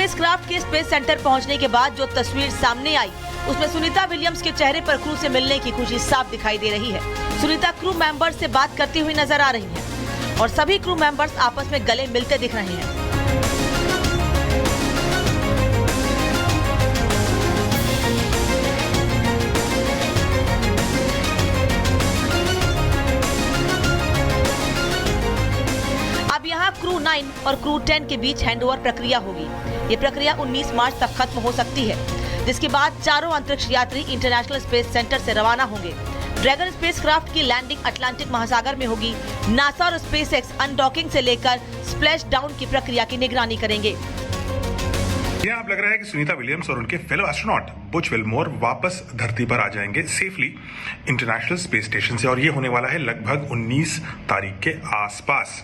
Spacecraft के space centre पहुंचने के बाद जो तस्वीर सामने आई, उसमें सुनीता विलियम्स के चेहरे पर क्रू से मिलने की खुशी साफ दिखाई दे रही है। सुनीता क्रू मेंबर्स से बात करती हुई नजर आ रही हैं और सभी क्रू मेंबर्स आपस में गले मिलते दिख रहे हैं। यहाँ क्रू 9 और क्रू 10 के बीच हैंडओवर प्रक्रिया होगी। ये प्रक्रिया 19 मार्च तक खत्म हो सकती है, जिसके बाद चारों अंतरिक्ष यात्री इंटरनेशनल स्पेस सेंटर से रवाना होंगे। ड्रैगन स्पेसक्राफ्ट की लैंडिंग अटलांटिक महासागर में होगी। नासा और स्पेसएक्स अनडॉकिंग से लेकर स्प्लैश डाउन की प्रक्रिया की निगरानी करेंगे। यहाँ अब लग रहा है कि सुनीता विलियम्स और उनके फेलो एस्ट्रोनॉट बुच विल्मोर वापस धरती पर आ जाएंगे सेफली इंटरनेशनल स्पेस स्टेशन से, और ये होने वाला है लगभग 19 तारीख के आसपास।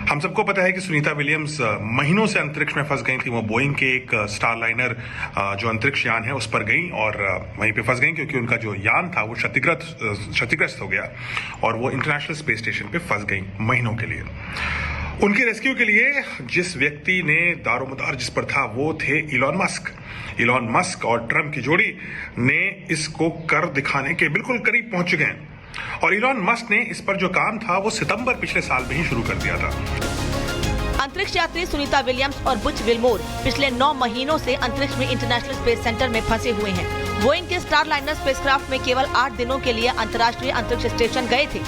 हम सबको पता है कि सुनीता विलियम्स महीनों से अंतरिक्ष में फंस गई थी। वो बोइंग के एक स्टारलाइनर जो अंतरिक्ष यान है उस पर गई और वहीं पे फंस गई क्योंकि उनका जो यान था वो क्षतिग्रस्त हो गया और वो इंटरनेशनल स्पेस स्टेशन पे फंस गई महीनों के लिए। उनके रेस्क्यू के लिए जिस व्यक्ति ने दारोमदार जिस पर था वो थे इलॉन मस्क और ट्रम्प की जोड़ी ने इसको कर दिखाने के बिल्कुल करीब पहुंच चुके हैं। और इलॉन मस्क ने इस पर जो काम था वो सितंबर पिछले साल में ही शुरू कर दिया था। अंतरिक्ष यात्री सुनीता विलियम्स और बुच विल्मोर पिछले 9 महीनों से अंतरिक्ष में इंटरनेशनल स्पेस सेंटर में फंसे हुए हैं। बोइंग के स्टारलाइनर स्पेसक्राफ्ट में केवल 8 दिनों के लिए अंतर्राष्ट्रीय अंतरिक्ष स्टेशन गए थे,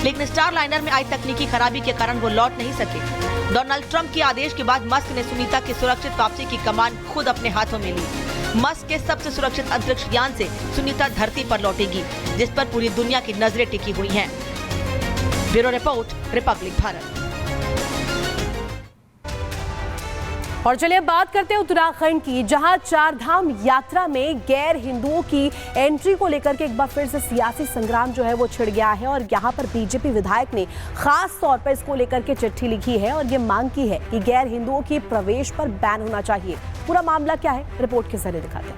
लेकिन स्टारलाइनर में आई तकनीकी खराबी के कारण वो लौट नहीं सके। डोनाल्ड ट्रंप के आदेश के बाद मस्क ने सुनीता की सुरक्षित वापसी की कमान खुद अपने हाथों में ली। मस्क के सबसे सुरक्षित अंतरिक्ष यान से सुनीता धरती पर लौटेगी, जिस पर पूरी दुनिया की नजरें टिकी हुई हैं। Bureau report, Republic Bharat. और चलिए बात करते हैं उत्तराखंड की, जहां चारधाम यात्रा में गैर हिंदुओं की एंट्री को लेकर के एक बार फिर से सियासी संग्राम जो है वो छिड़ गया है। और यहां पर बीजेपी विधायक ने खास तौर पर इसको लेकर के चिट्ठी लिखी है और ये मांग की है कि गैर हिंदुओं की प्रवेश पर बैन होना चाहिए। पूरा मामला क्या है, रिपोर्ट के जरिए दिखाते हैं।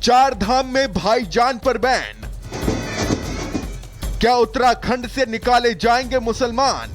चारधाम में भाईजान पर बैन, क्या उत्तराखंड से निकाले जाएंगे मुसलमान?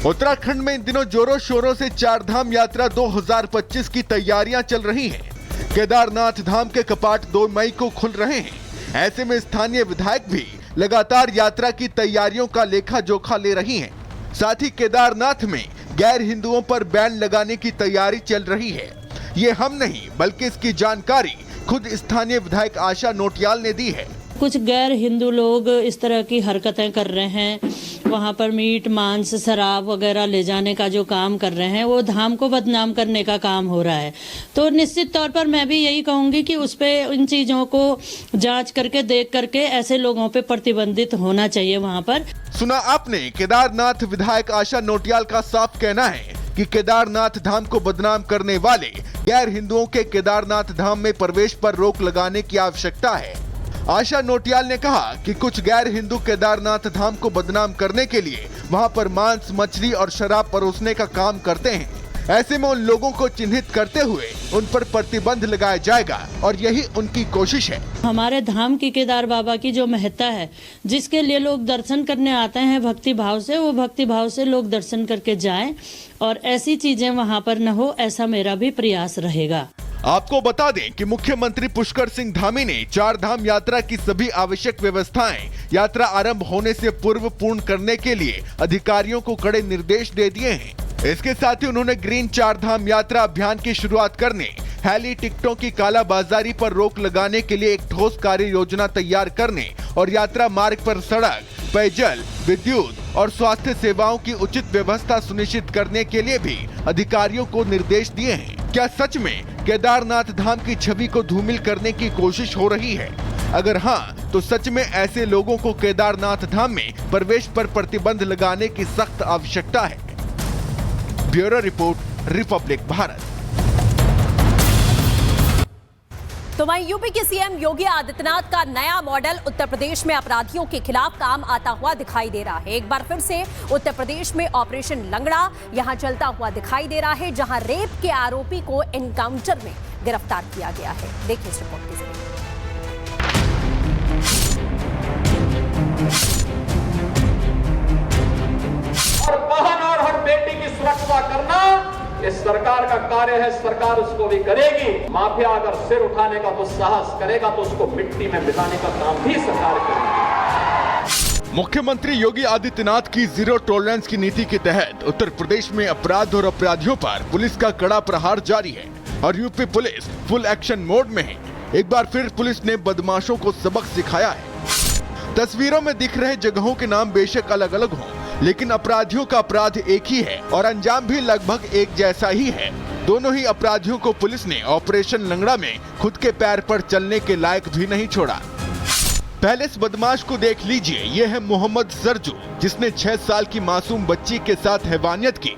उत्तराखंड में इन दिनों जोरों शोरों से चारधाम यात्रा 2025 की तैयारियां चल रही हैं। केदारनाथ धाम के कपाट 2 मई को खुल रहे हैं। ऐसे में स्थानीय विधायक भी लगातार यात्रा की तैयारियों का लेखा जोखा ले रही हैं। साथ ही केदारनाथ में गैर हिंदुओं पर बैन लगाने की तैयारी चल रही है। ये हम नहीं बल्कि इसकी जानकारी खुद स्थानीय विधायक आशा नोटियाल ने दी है। कुछ गैर हिंदू लोग इस तरह की हरकतें कर रहे हैं, वहाँ पर मीट मांस शराब वगैरह ले जाने का जो काम कर रहे हैं वो धाम को बदनाम करने का काम हो रहा है। तो निश्चित तौर पर मैं भी यही कहूंगी कि उस पे इन चीजों को जांच करके देख करके ऐसे लोगों पे प्रतिबंधित होना चाहिए वहाँ पर। सुना आपने, केदारनाथ विधायक आशा नोटियाल का साफ कहना है कि केदारनाथ धाम को बदनाम करने वाले गैर हिंदुओं के केदारनाथ धाम में प्रवेश पर रोक लगाने की आवश्यकता है। आशा नोटियाल ने कहा कि कुछ गैर हिंदू केदारनाथ धाम को बदनाम करने के लिए वहां पर मांस, मछली और शराब परोसने का काम करते हैं। ऐसे में उन लोगों को चिन्हित करते हुए उन पर प्रतिबंध लगाया जाएगा और यही उनकी कोशिश है। हमारे धाम की केदार बाबा की जो महत्ता है, जिसके लिए लोग दर्शन करने आते हैं भक्ति भाव से, वो भक्ति भाव से लोग दर्शन करके जाएं और ऐसी चीजें वहां पर न हो, ऐसा मेरा भी प्रयास रहेगा। आपको बता दें कि मुख्यमंत्री पुष्कर सिंह धामी ने चारधाम यात्रा की सभी आवश्यक व्यवस्थाएं यात्रा आरंभ होने से पूर्व पूर्ण करने के लिए अधिकारियों को कड़े निर्देश दे दिए हैं। इसके साथ ही उन्होंने ग्रीन चारधाम यात्रा अभियान की शुरुआत करने, हेली टिकटों की कालाबाजारी पर रोक लगाने के लिए एक ठोस कार्य योजना तैयार करने और यात्रा मार्ग पर सड़क, पेयजल, विद्युत और स्वास्थ्य सेवाओं की उचित व्यवस्था सुनिश्चित करने के लिए भी अधिकारियों को निर्देश दिए हैं। क्या सच में केदारनाथ धाम की छवि को धूमिल करने की कोशिश हो रही है? अगर हाँ, तो सच में ऐसे लोगों को केदारनाथ धाम में प्रवेश पर प्रतिबंध लगाने की सख्त आवश्यकता है। Bureau report, Republic Bharat. तो वहीं यूपी के सीएम योगी आदित्यनाथ का नया मॉडल उत्तर प्रदेश में अपराधियों के खिलाफ काम आता हुआ दिखाई दे रहा है। एक बार फिर से उत्तर प्रदेश में ऑपरेशन लंगड़ा यहां चलता हुआ दिखाई दे रहा है, जहां रेप के आरोपी को एनकाउंटर में गिरफ्तार किया गया है। देखिए इस रिपोर्ट की। इस सरकार का कार्य है, सरकार उसको भी करेगी। माफिया अगर सिर उठाने का दुस्साहस करेगा तो उसको मिट्टी में मिलाने का काम भी सरकार करेगी। मुख्यमंत्री योगी आदित्यनाथ की जीरो टॉलरेंस की नीति के तहत उत्तर प्रदेश में अपराध और अपराधियों पर पुलिस का कड़ा प्रहार जारी है और UP police full action mode में है। एक बार फिर पुलिस ने बदमाशों को सबक सिखाया है। तस्वीरों में दिख रहे जगहों के नाम बेशक अलग अलग हों, लेकिन अपराधियों का अपराध एक ही है और अंजाम भी लगभग एक जैसा ही है। दोनों ही अपराधियों को पुलिस ने ऑपरेशन लंगड़ा में खुद के पैर पर चलने के लायक भी नहीं छोड़ा। पहले इस बदमाश को देख लीजिए, ये है मोहम्मद सरजू, जिसने 6 साल की मासूम बच्ची के साथ हैवानियत की,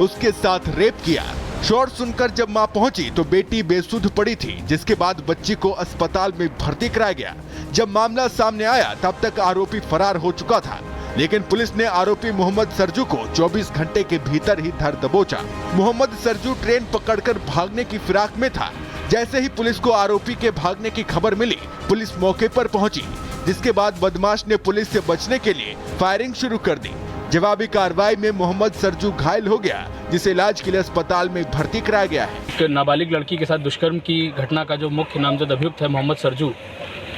उसके साथ रेप किया। शोर सुनकर जब मां पहुंची तो बेटी बेसुध पड़ी थी, जिसके बाद बच्ची को अस्पताल में भर्ती कराया गया। जब मामला सामने आया तब तक आरोपी फरार हो चुका था, लेकिन पुलिस ने आरोपी मोहम्मद सरजू को 24 घंटे के भीतर ही धर दबोचा। मोहम्मद सरजू ट्रेन पकड़कर भागने की फिराक में था। जैसे ही पुलिस को आरोपी के भागने की खबर मिली, पुलिस मौके पर पहुंची, जिसके बाद बदमाश ने पुलिस से बचने के लिए फायरिंग शुरू कर दी। जवाबी कार्रवाई में मोहम्मद सरजू घायल हो गया, जिसे इलाज के लिए अस्पताल में भर्ती कराया गया है। एक नाबालिग लड़की के साथ दुष्कर्म की घटना का जो मुख्य नामजद अभियुक्त है मोहम्मद सरजू,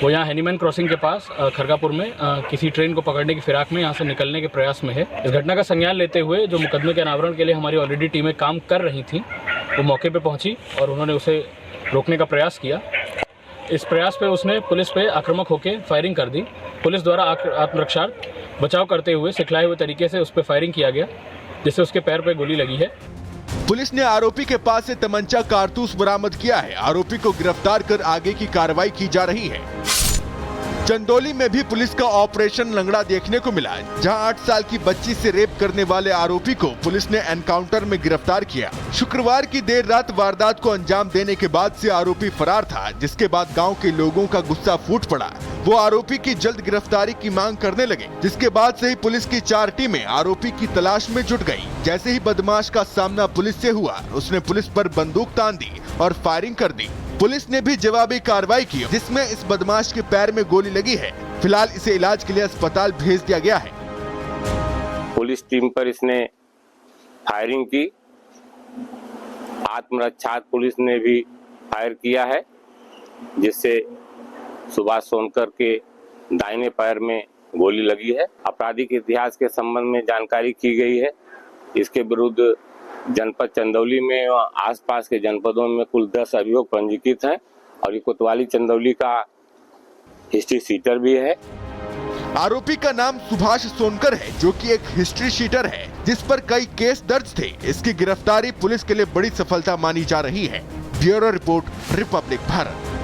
वो यहाँ हैनीमैन क्रॉसिंग के पास खरगापुर में किसी ट्रेन को पकड़ने की फिराक में यहाँ से निकलने के प्रयास में है। इस घटना का संज्ञान लेते हुए जो मुकदमे के अनावरण के लिए हमारी ऑलरेडी टीमें काम कर रही थी, वो मौके पे पहुंची और उन्होंने उसे रोकने का प्रयास किया। इस प्रयास पे उसने पुलिस पे आक्रामक होकर फायरिंग कर दी। पुलिस द्वारा आत्मरक्षार्थ बचाव करते हुए सिखलाए हुए तरीके से उस पर फायरिंग किया गया, जिससे उसके पैर पे गोली लगी है। पुलिस ने आरोपी के पास से तमंचा कारतूस बरामद किया है। आरोपी को गिरफ्तार कर आगे की कार्रवाई की जा रही है। चंदौली में भी पुलिस का ऑपरेशन लंगड़ा देखने को मिला, जहां 8 साल की बच्ची से रेप करने वाले आरोपी को पुलिस ने एनकाउंटर में गिरफ्तार किया। शुक्रवार की देर रात वारदात को अंजाम देने के बाद से आरोपी फरार था, जिसके बाद गांव के लोगों का गुस्सा फूट पड़ा। वो आरोपी की जल्द गिरफ्तारी की मांग करने लगे, जिसके बाद से ही पुलिस की 4 टीमें आरोपी की तलाश में जुट गयी। जैसे ही बदमाश का सामना पुलिस से हुआ, उसने पुलिस पर बंदूक तान दी और फायरिंग कर दी। पुलिस ने भी जवाबी कार्रवाई की, जिसमें इस बदमाश के पैर में गोली लगी है। फिलहाल इसे इलाज के लिए अस्पताल भेज दिया गया है। पुलिस टीम पर इसने फायरिंग की। आत्मरक्षा पुलिस ने भी फायर किया है, जिससे सुभाष सोनकर के दाहिने पैर में गोली लगी है। आपराधिक इतिहास के संबंध में जानकारी की गई है। इसके विरुद्ध जनपद चंदौली में और आसपास के जनपदों में कुल 10 अभियोग पंजीकृत हैं और ये कोतवाली चंदौली का हिस्ट्री शीटर भी है। आरोपी का नाम सुभाष सोनकर है, जो कि एक हिस्ट्री शीटर है, जिस पर कई केस दर्ज थे। इसकी गिरफ्तारी पुलिस के लिए बड़ी सफलता मानी जा रही है। Bureau report, Republic Bharat.